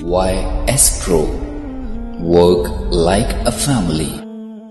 Why escrow? Work like a family.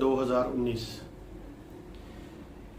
2019।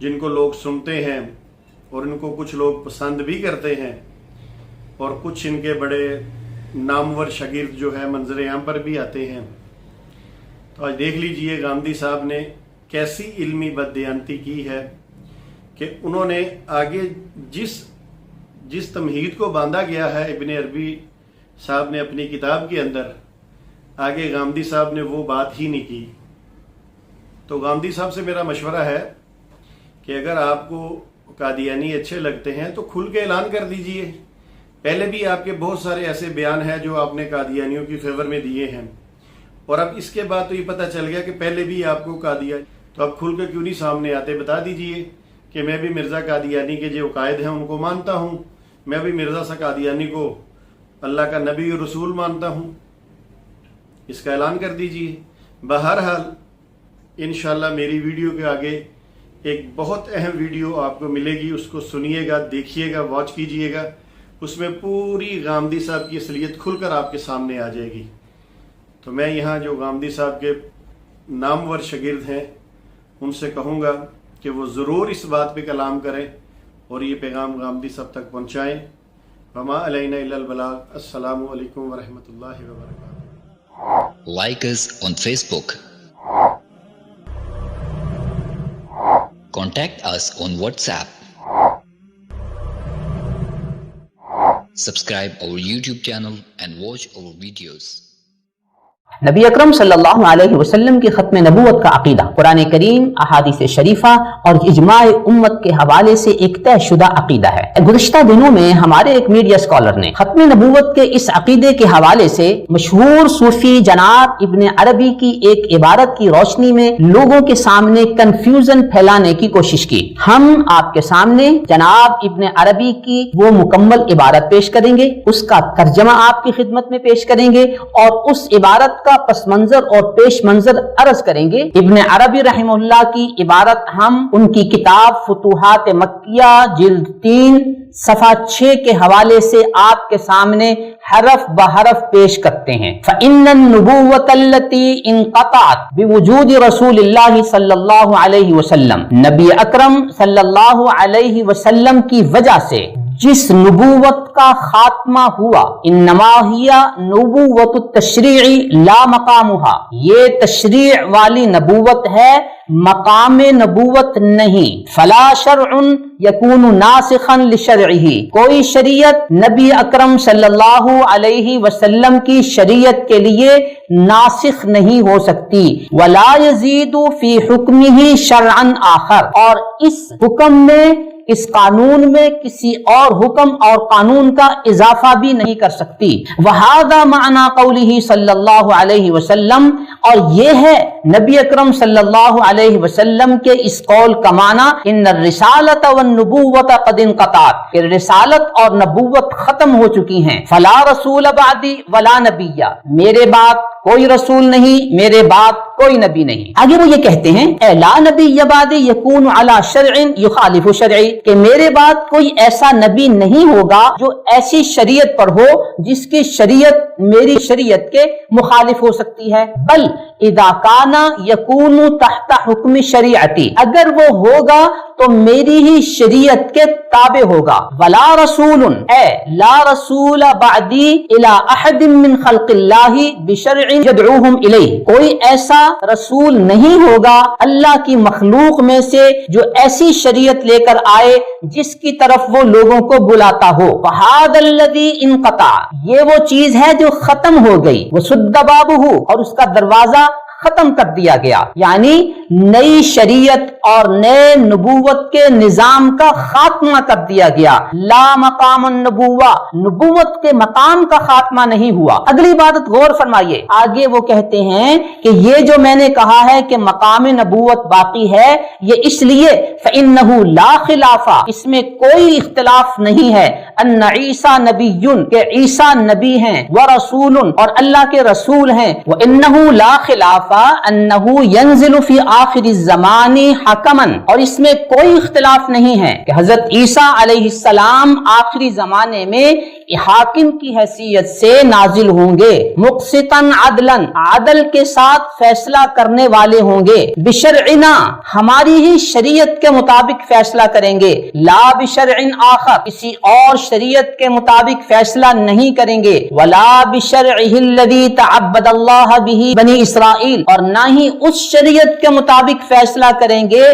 جن کو لوگ سنتے ہیں اور ان کو کچھ لوگ پسند بھی کرتے ہیں اور کچھ ان کے بڑے نامور شاگرد جو ہے منظر عام پر بھی آتے ہیں. تو آج دیکھ لیجئے غامدی صاحب نے کیسی علمی بددیانتی کی ہے کہ انہوں نے آگے جس تمہید کو باندھا گیا ہے ابن عربی صاحب نے اپنی کتاب کے اندر، آگے غامدی صاحب نے وہ بات ہی نہیں کی. تو غامدی صاحب سے میرا مشورہ ہے کہ اگر آپ کو قادیانی اچھے لگتے ہیں تو کھل کے اعلان کر دیجئے. پہلے بھی آپ کے بہت سارے ایسے بیان ہیں جو آپ نے قادیانیوں کی فیور میں دیے ہیں، اور اب اس کے بعد تو یہ پتہ چل گیا کہ پہلے بھی آپ کو قادیانی، تو اب کھل کے کیوں نہیں سامنے آتے؟ بتا دیجئے کہ میں بھی مرزا قادیانی کے جو عقائد ہیں ان کو مانتا ہوں، میں بھی مرزا سا قادیانی کو اللہ کا نبی اور رسول مانتا ہوں. اس کا اعلان کر دیجئے. بہرحال انشاءاللہ میری ویڈیو کے آگے ایک بہت اہم ویڈیو آپ کو ملے گی، اس کو سنیے گا، دیکھیے گا، واچ کیجئے گا. اس میں پوری غامدی صاحب کی اصلیت کھل کر آپ کے سامنے آ جائے گی. تو میں یہاں جو غامدی صاحب کے نامور شاگرد ہیں ان سے کہوں گا کہ وہ ضرور اس بات پہ کلام کریں اور یہ پیغام غامدی صاحب تک پہنچائیں. وما علینا الا البلاغ. السلام علیکم ورحمۃ اللہ وبرکاتہ. Like us on Facebook. Contact us on WhatsApp. Subscribe our YouTube channel and watch our videos. نبی اکرم صلی اللہ علیہ وسلم کی ختم نبوت کا عقیدہ قرآن کریم، احادیث شریفہ اور اجماع امت کے حوالے سے ایک طے شدہ عقیدہ ہے. گزشتہ دنوں میں ہمارے ایک میڈیا اسکالر نے ختم نبوت کے اس عقیدے کے حوالے سے مشہور صوفی جناب ابن عربی کی ایک عبارت کی روشنی میں لوگوں کے سامنے کنفیوژن پھیلانے کی کوشش کی. ہم آپ کے سامنے جناب ابن عربی کی وہ مکمل عبارت پیش کریں گے، اس کا ترجمہ آپ کی خدمت میں پیش کریں گے اور اس عبارت کا پس منظر اور پیش منظر عرض کریں گے. ابن عربی رحمہ اللہ کی عبارت ہم ان کی کتاب فتوحات مکیہ جلد 3 صفحہ 6 کے حوالے سے آپ کے سامنے حرف بحرف پیش کرتے ہیں. فَإِنَّ النُّبُوَّةَ الَّتِي انقطعت بوجود رسول اللہ صلی اللہ علیہ وسلم، نبی اکرم صلی اللہ علیہ وسلم کی وجہ سے جس نبوت کا خاتمہ ہوا، انما ہی نبوت التشریع لا مقامها، یہ تشریع والی نبوت ہے، مقام نبوت نہیں. فلا شرع یکون ناسخا لشرعہ، کوئی شریعت نبی اکرم صلی اللہ علیہ وسلم کی شریعت کے لیے ناسخ نہیں ہو سکتی. ولا یزید فی حکمہ شرعا آخر، اور اس حکم میں، اس قانون میں کسی اور حکم اور قانون کا اضافہ بھی نہیں کر سکتی. وَهَذَا مَعْنَى قَوْلِهِ صلی اللہ علیہ وسلم، اور یہ ہے نبی اکرم صلی اللہ علیہ وسلم کے اس قول کا معنی، ان الرسالۃ والنبوۃ قد انقطعت، کہ رسالت اور نبوت ختم ہو چکی ہیں. فلا رسول بعدی ولا نبی، میرے بعد کوئی رسول نہیں، میرے بعد کوئی نبی نہیں. آگے وہ یہ کہتے ہیں اے لا نبی بعدی یکون علی شرع یخالف شرعی، کہ میرے بعد کوئی ایسا نبی نہیں ہوگا جو ایسی شریعت پر ہو جس کی شریعت میری شریعت کے مخالف ہو سکتی ہے. بل اذا کان یکون تحت حکم شریعتی، اگر وہ ہوگا تو میری ہی شریعت کے تابع ہوگا. ولا رسول، اے لا رسول بعدی الی احد من خلق اللہ بشرع یدعوہم الیہ، کوئی ایسا رسول نہیں ہوگا اللہ کی مخلوق میں سے جو ایسی شریعت لے کر آئے جس کی طرف وہ لوگوں کو بلاتا ہو. وہذا الذی انقطع، یہ وہ چیز ہے جو ختم ہو گئی. وسد بابہ، اور اس کا دروازہ ختم کر دیا گیا، یعنی نئی شریعت اور نئے نبوت کے نظام کا خاتمہ کر دیا گیا. لا مقام النبوہ، نبوت کے مقام کا خاتمہ نہیں ہوا. اگلی بات غور فرمائیے، آگے وہ کہتے ہیں کہ یہ جو میں نے کہا ہے کہ مقام نبوت باقی ہے، یہ اس لیے فإنہ لا خلاف، اس میں کوئی اختلاف نہیں ہے، ان عیسیٰ نبی، کہ عیسیٰ نبی ہیں، ورسول، اور اللہ کے رسول ہیں، وانہ لا خلاف انہ ینزل فی آخر الزمان حکما، اور اس میں کوئی اختلاف نہیں ہے کہ حضرت عیسیٰ علیہ السلام آخری زمانے میں حاکم کی حیثیت سے نازل ہوں گے، مقسطن عدلن، عدل کے ساتھ فیصلہ کرنے والے ہوں گے، بشرعنا، ہماری ہی شریعت کے مطابق فیصلہ کریں گے، لا بشرع آخر، کسی اور شریعت کے مطابق فیصلہ نہیں کریں گے، ولا بشرعہ الذی تعبد اللہ بہ بنی اسرائیل، اور نہ ہی اس شریعت کے مطابق فیصلہ کریں گے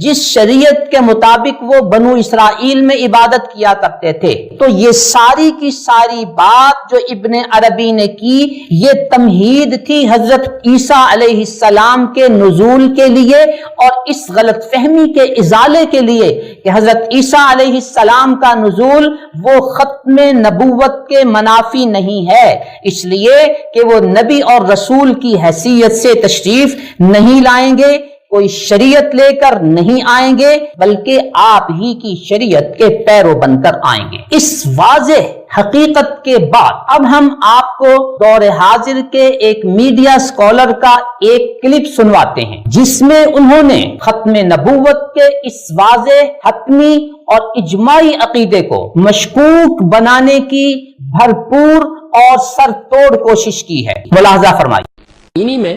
جس شریعت کے مطابق وہ بنو اسرائیل میں عبادت کیا کرتے تھے۔ تو یہ ساری کی ساری بات جو ابن عربی نے کی، یہ تمہید تھی حضرت عیسیٰ علیہ السلام کے نزول کے لیے اور اس غلط فہمی کے ازالے کے لیے کہ حضرت عیسیٰ علیہ السلام کا نزول وہ ختم نبوت کے منافی نہیں ہے، اس لیے کہ وہ نبی اور رسول کی حیثیت سے تشریف نہیں لائیں گے، کوئی شریعت لے کر نہیں آئیں گے، بلکہ آپ ہی کی شریعت کے پیرو بن کر آئیں گے۔ اس واضح حقیقت کے بعد اب ہم آپ کو دور حاضر کے ایک میڈیا اسکالر کا ایک کلپ سنواتے ہیں جس میں انہوں نے ختم نبوت کے اس واضح، حتمی اور اجماعی عقیدے کو مشکوک بنانے کی بھرپور اور سر توڑ کوشش کی ہے۔ ملاحظہ فرمائیے۔ انہی میں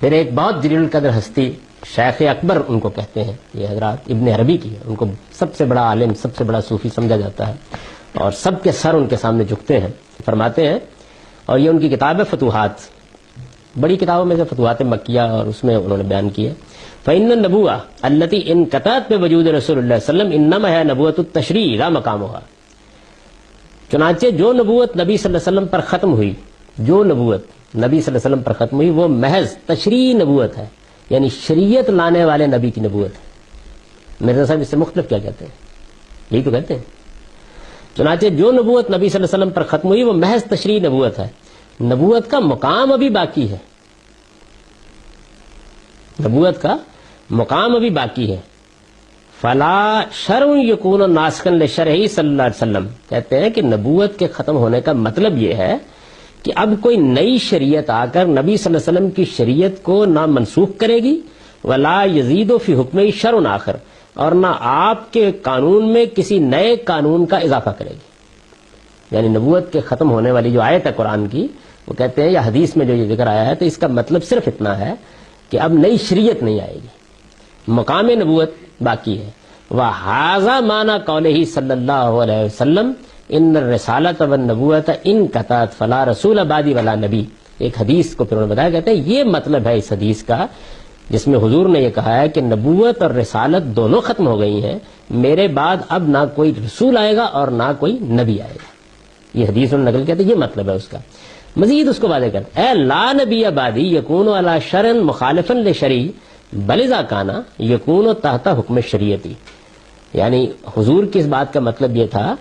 پھر ایک بہت جلیل القدر ہستی شیخ اکبر ان کو کہتے ہیں، یہ حضرات ابن عربی کی ہے، ان کو سب سے بڑا عالم، سب سے بڑا صوفی سمجھا جاتا ہے اور سب کے سر ان کے سامنے جھکتے ہیں۔ فرماتے ہیں، اور یہ ان کی کتاب ہے فتوحات، بڑی کتابوں میں سے فتوحات مکیہ، اور اس میں انہوں نے بیان کی ہے، فإن النبوة التي انقطعت بوجود رسول اللہ صلی اللہ علیہ وسلم انما ہے نبوت التشریع لا مقامها، چنانچہ جو نبوت نبی صلی اللہ علیہ وسلم پر ختم ہوئی، جو نبوت نبی صلی اللہ علیہ وسلم پر ختم ہوئی وہ محض تشریعی نبوت ہے، یعنی شریعت لانے والے نبی کی نبوت ہے۔ مرزا صاحب اس سے مختلف کیا کہتے ہیں؟ یہی تو کہتے ہیں، چنانچہ جو نبوت نبی صلی اللہ علیہ وسلم پر ختم ہوئی وہ محض تشریعی نبوت ہے، نبوت کا مقام ابھی باقی ہے، نبوت کا مقام ابھی باقی ہے۔ فلا شرع یکون ناسخا لشرعہ صلی اللہ علیہ وسلم، کہتے ہیں کہ نبوت کے ختم ہونے کا مطلب یہ ہے کہ اب کوئی نئی شریعت آ کر نبی صلی اللہ علیہ وسلم کی شریعت کو نہ منسوخ کرے گی، ولا یزید فی حکمہ شرع آخر، اور نہ آپ کے قانون میں کسی نئے قانون کا اضافہ کرے گی۔ یعنی نبوت کے ختم ہونے والی جو آیت ہے قرآن کی، وہ کہتے ہیں یا حدیث میں جو یہ ذکر آیا ہے، تو اس کا مطلب صرف اتنا ہے کہ اب نئی شریعت نہیں آئے گی، مقام نبوت باقی ہے۔ وَهَذَا مَعْنَى قَوْلِهِ صلی اللہ علیہ وسلم ان الرسالۃ والنبوۃ انقطعت فلا رسول بعدی ولا نبی، ایک حدیث کو پھر انہوں نے بتایا، کہتے ہیں یہ مطلب ہے اس حدیث کا جس میں حضور نے یہ کہا ہے کہ نبوت اور رسالت دونوں ختم ہو گئی ہیں، میرے بعد اب نہ کوئی رسول آئے گا اور نہ کوئی نبی آئے گا۔ یہ حدیث انہوں نے نقل کیا تھا، یہ مطلب ہے اس کا۔ مزید اس کو واضح کرتے اے لا نبی بعدی یکون علی شرع مخالفا لشریع بل اذا کان یکون تحت حکم شریعتی، یعنی حضور کی اس بات کا مطلب یہ تھا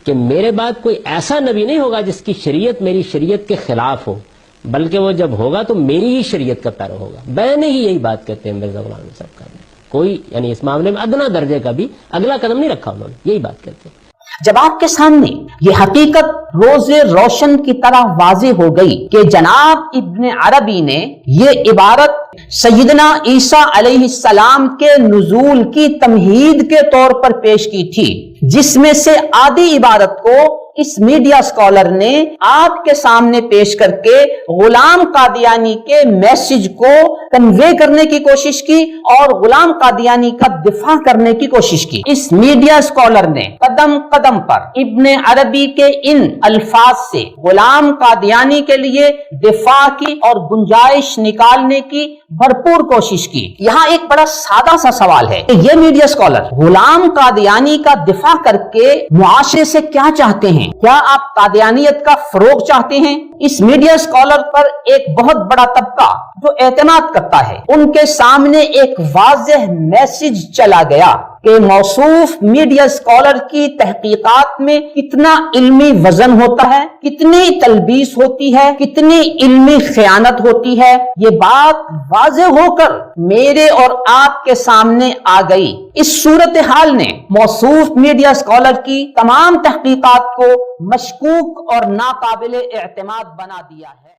کہ میرے بعد کوئی ایسا نبی نہیں ہوگا جس کی شریعت میری شریعت کے خلاف ہو، بلکہ وہ جب ہوگا تو میری ہی شریعت کا پیرو ہوگا۔ بیان ہی یہی بات کہتے ہیں مرزا غلام صاحب کا، کوئی یعنی اس معاملے میں ادنا درجے کا بھی اگلا قدم نہیں رکھا انہوں نے، یہی بات کہتے ہیں۔ جب آپ کے سامنے یہ حقیقت روز روشن کی طرح واضح ہو گئی کہ جناب ابن عربی نے یہ عبارت سیدنا عیسیٰ علیہ السلام کے نزول کی تمہید کے طور پر پیش کی تھی، جس میں سے آدھی عبارت کو اس میڈیا اسکالر نے آپ کے سامنے پیش کر کے غلام قادیانی کے میسج کو کنوے کرنے کی کوشش کی اور غلام قادیانی کا دفاع کرنے کی کوشش کی، اس میڈیا اسکالر نے قدم قدم پر ابن عربی کے ان الفاظ سے غلام قادیانی کے لیے دفاع کی اور گنجائش نکالنے کی بھرپور کوشش کی۔ یہاں ایک بڑا سادہ سا سوال ہے کہ یہ میڈیا اسکالر غلام قادیانی کا دفاع کر کے معاشرے سے کیا چاہتے ہیں؟ کیا آپ قادیانیت کا فروغ چاہتے ہیں؟ اس میڈیا اسکالر پر ایک بہت بڑا طبقہ جو اعتماد کرتا ہے، ان کے سامنے ایک واضح میسج چلا گیا کہ موصوف میڈیا اسکالر کی تحقیقات میں کتنا علمی وزن ہوتا ہے، کتنی تلبیس ہوتی ہے، کتنی علمی خیانت ہوتی ہے۔ یہ بات واضح ہو کر میرے اور آپ کے سامنے آ گئی۔ اس صورتحال نے موصوف میڈیا اسکالر کی تمام تحقیقات کو مشکوک اور ناقابل اعتماد بنا دیا ہے۔